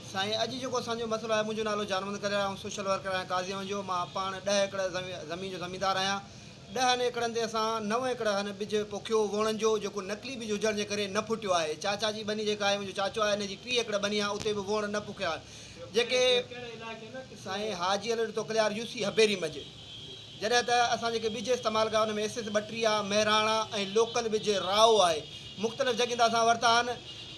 साईं अॼु जेको असांजो मसइलो आहे, मुंहिंजो नालो जानवंत करे ऐं सोशल वर्कर आहियां काज़ीअ जो। मां पाण 10 एकड़ ज़मीन जो ज़मींदार आहियां। 10 एकड़नि ते असां 9 एकड़ ॿिज पोखियो वणनि जो, जेको नकली ॿिज हुजण जे करे न फुटियो आहे। चाचा जी बनी जेका आहे, मुंहिंजो चाचो आहे, हिन जी 30 एकड़ बनी आहे, उते बि वण न पोखिया जेके साईं हाजी अल तोकलियार यूसी हबेरी मझ। जॾहिं त असां जेके ॿिज इस्तेमालु कया हुन में SS 32 महिराणा ऐं लोकल ॿिज राओ आहे। मुख़्तलिफ़ जॻहियुनि ते असां वरिता आहिनि।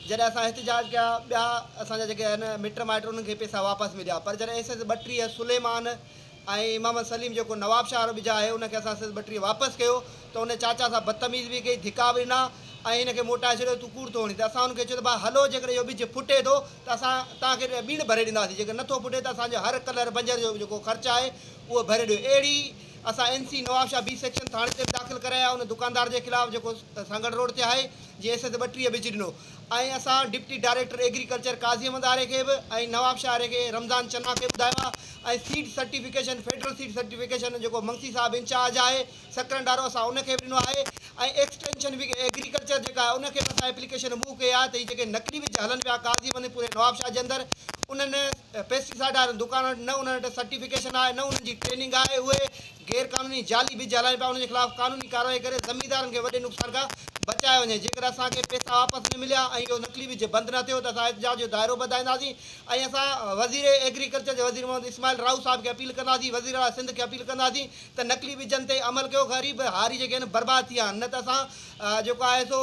जॾहिं असां एहतिजाज कया, ॿिया असांजा जेके आहिनि मिट माइट, उन्हनि खे पैसा वापसि मिलिया। पर जॾहिं SS 32 सुलेमान ऐं मोहम्मद सलीम जेको नवाब शाह वारो ॿिज आहे, उनखे असां SS 32 वापसि कयो त उन चाचा सां बदतमीज़ बि कई, धिका बि ॾिना ऐं हिनखे मोटाए छॾियो, तूं कूड़ थो हणी। त असां हुनखे चयो त भाउ हलो, जेकॾहिं इहो ॿिज फुटे थो त असां तव्हांखे ॿीण भरे ॾींदासीं, जेकर नथो फुटे त असांजो हर कलर बंजर जो जेको ख़र्चु आहे उहो भरे ॾियो। अहिड़ी असां NC Nawab Shah B section थाणे ते बि दाख़िल कराया उन दुकानदार जे ख़िलाफ़ु जेको सांगड़ रोड ते आहे, जीअं SS 32 ॿिज ॾिनो। ऐं असां डिप्टी डायरेक्टर एग्रीकल्चर काज़ी अहमद वारे खे बि ऐं नवाब शाह वारे खे, रमज़ान चन्ना खे ॿुधायो आहे। ऐं seed certification, federal seed certification जेको मंगसी साहिबु इंचार्ज आहे सकरन डारो, असां उनखे बि ॾिनो आहे। ऐं एक्सटेंशन बि एग्रीकल्चर जेका आहे उनखे बि असां एप्लीकेशन मूव कई आहे त हीअ जेके नकली ॿिज हलनि पिया काज़ी अहमद पूरे नवाब शाह जे अंदरि, उन्हनि पेस्टिसाइड वारनि दुकाननि न उन्हनि वटि सर्टिफिकेशन आहे, न उन्हनि जी ट्रेनिंग आहे, उहे गैर क़ानूनी जाली ॿिज हलाइनि पिया। उनजे ख़िलाफ़ु क़ानूनी कार्रवाई करे ज़मींदारनि खे वॾे नुक़सान खां बचायो वञे। जेकर असांखे पैसा वापसि न मिलिया ऐं इहो नकली ॿिज बंदि न थियो त असां एहतिजाज जो दाइरो वधाईंदासीं। ऐं असां वज़ीर एग्रीकल्चर जे वज़ीर मोहम्मद इस्माइल राऊ साहिब खे अपील कंदासीं, वज़ीर आला सिंध खे अपील कंदासीं त नकली ॿिजनि ते अमल कयो। ग़रीब हारी जेके आहिनि बर्बाद थी विया आहिनि। न त असां जेको आहे सो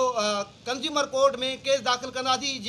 कंज़्यूमर कोर्ट में केस दाख़िल कंदासीं,